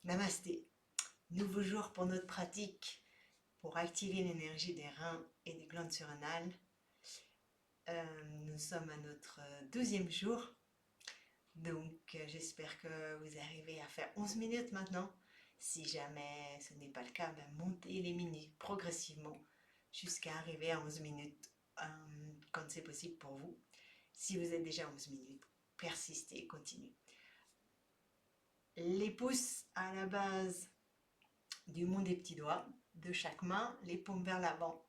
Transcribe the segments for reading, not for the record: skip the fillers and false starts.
Namasté. Nouveau jour pour notre pratique pour activer l'énergie des reins et des glandes surrénales. Nous sommes à notre 12e jour. Donc j'espère que vous arrivez à faire 11 minutes maintenant. Si jamais ce n'est pas le cas, montez les minutes progressivement jusqu'à arriver à 11 minutes quand c'est possible pour vous. Si vous êtes déjà à 11 minutes, persistez, continuez. Les pouces à la base du mont des petits doigts de chaque main, les paumes vers l'avant,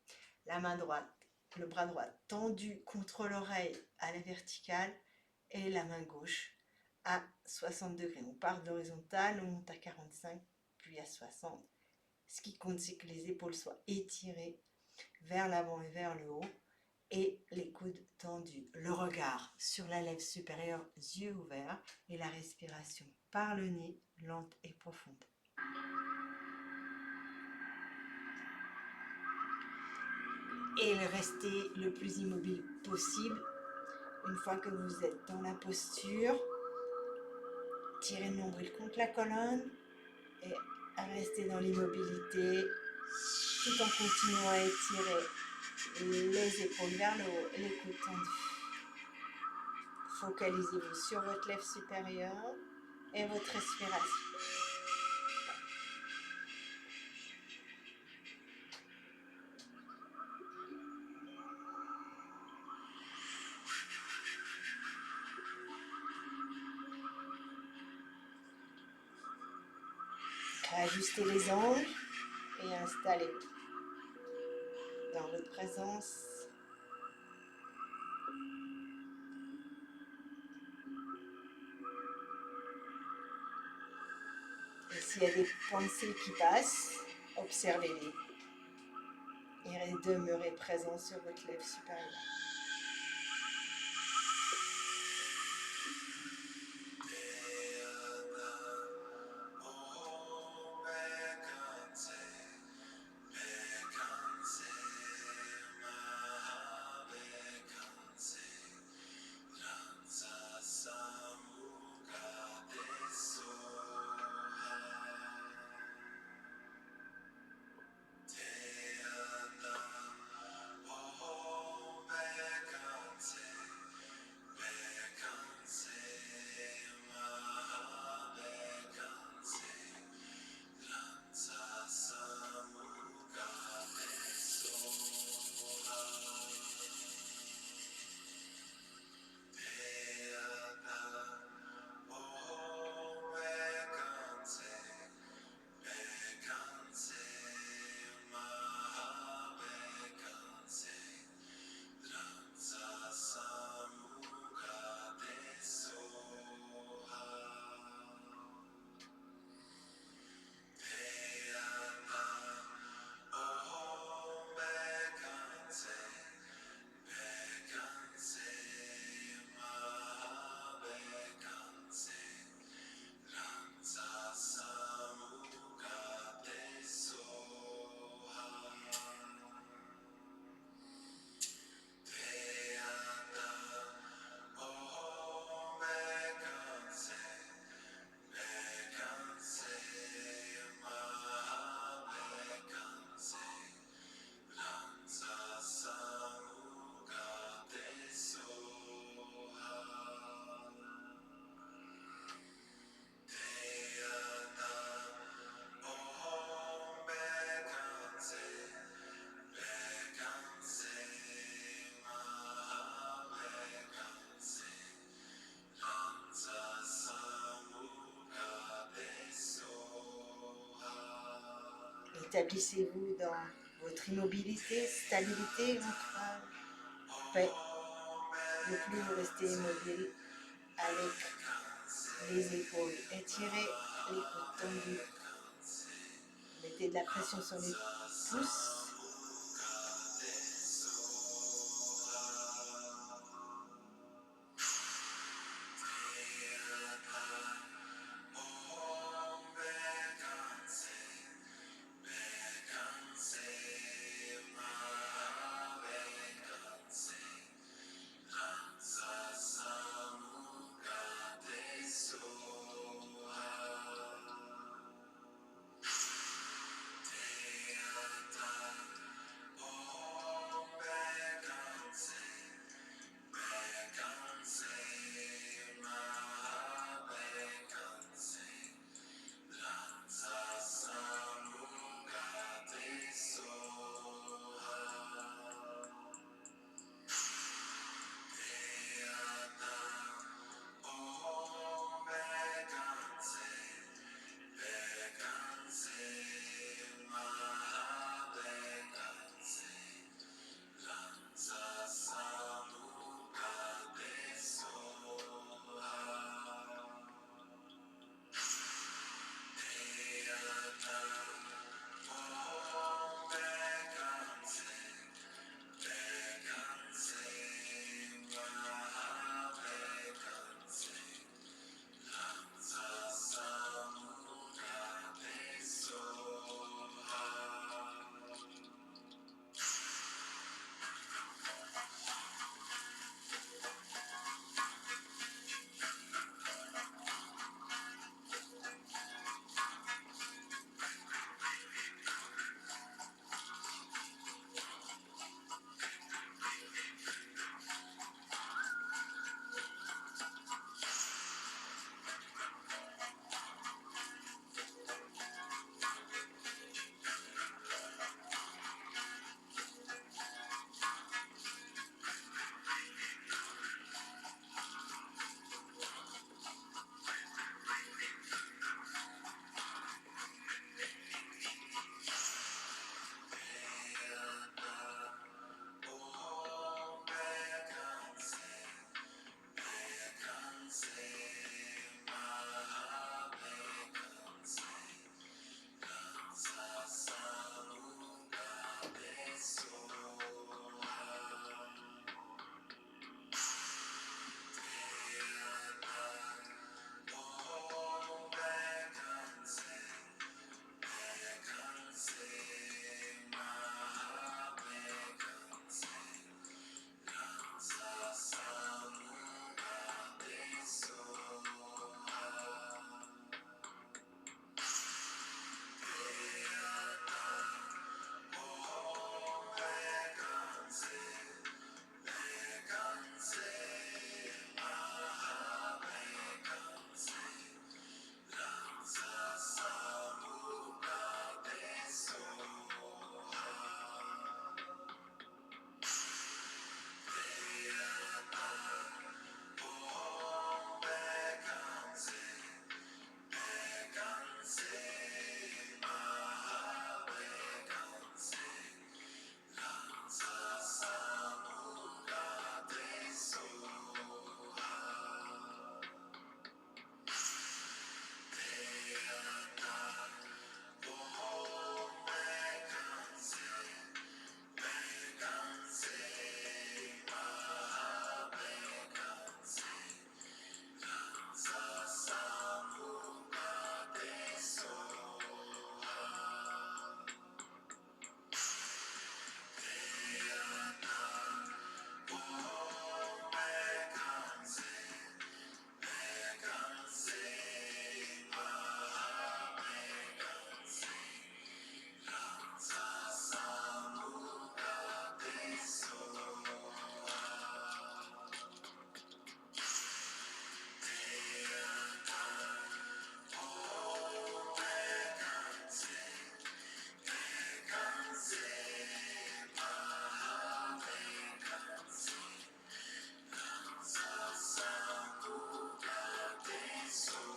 la main droite, le bras droit tendu contre l'oreille à la verticale et la main gauche à 60 degrés. On part de l'horizontale, on monte à 45, puis à 60. Ce qui compte, c'est que les épaules soient étirées vers l'avant et vers le haut et les coudes tendus. Le regard sur la lèvre supérieure, yeux ouverts et la respiration par le nez, lente et profonde. Et rester le plus immobile possible. Une fois que vous êtes dans la posture, tirez le nombril contre la colonne et restez dans l'immobilité tout en continuant à étirer les épaules vers le haut et les coudes tendus. Focalisez-vous sur votre lèvre supérieure et votre respiration. Ajustez les angles et installez-vous dans votre présence. Et s'il y a des pensées qui passent, observez-les et demeurez présent sur votre lèvre supérieure. Établissez-vous dans votre immobilité, stabilité ventrale, paix. Le plus vous restez immobile avec les épaules étirées, les coudes tendus. Mettez de la pression sur les pouces.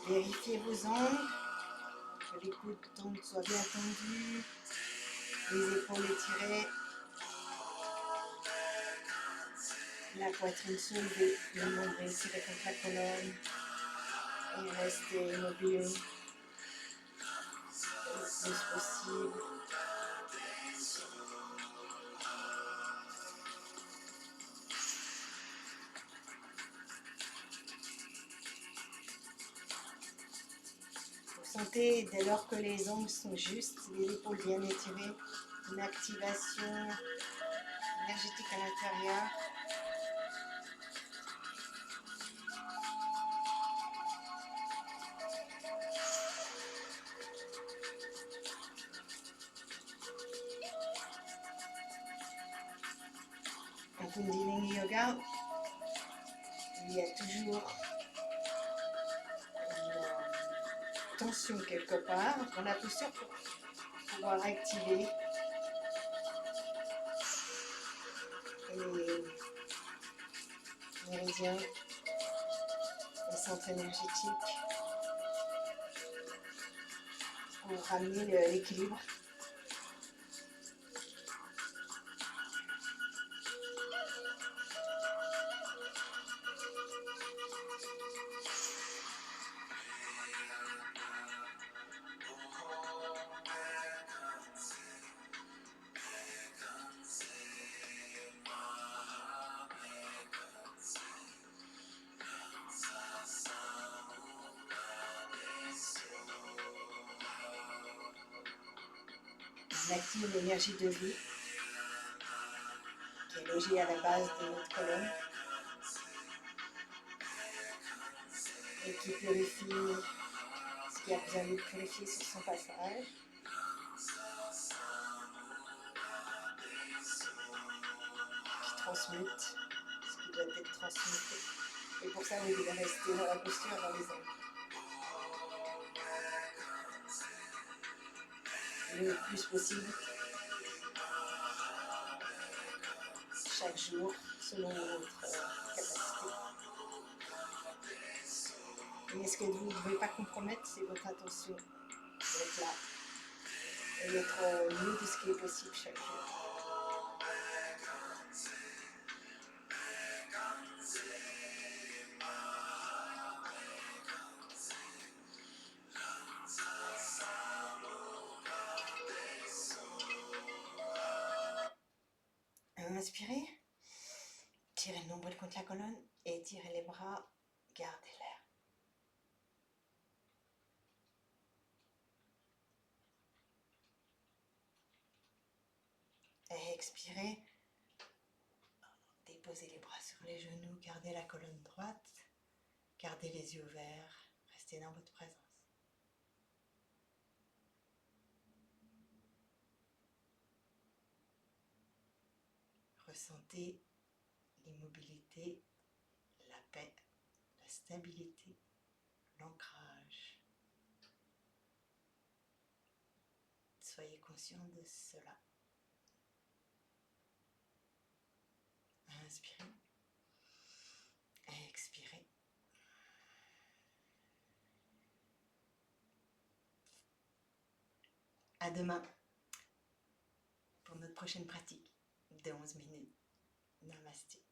Vérifiez vos ongles, que les coudes soient bien tendus, les épaules étirées, la poitrine soulevée, le nombril tiré contre la colonne et restez immobile le plus possible. Vous sentez dès lors que les ongles sont justes, les épaules bien étirées, une activation énergétique à l'intérieur. En Kundalini Yoga, il y a toujours une tension quelque part dans la posture pour pouvoir activer les méridiens, les centres énergétiques, pour ramener l'équilibre. On active l'énergie de vie qui est logée à la base de notre colonne et qui purifie ce qui a besoin d'être purifié sur son passage. Qui transmute ce qui doit être transmuté. Et pour ça, vous devez rester dans la posture, dans les ongles. Le plus possible, chaque jour, selon votre capacité. Mais ce que vous ne pouvez pas compromettre, c'est votre attention d'être là et d'être au mieux de ce qui est possible chaque jour. Inspirez, tirez le nombril contre la colonne, étirez les bras, gardez l'air. Et expirez, déposez les bras sur les genoux, gardez la colonne droite, gardez les yeux ouverts, restez dans votre présence. Ressentez l'immobilité, la paix, la stabilité, l'ancrage. Soyez conscient de cela. Inspirez, expirez. À demain pour notre prochaine pratique de 11 minutes. Namasté.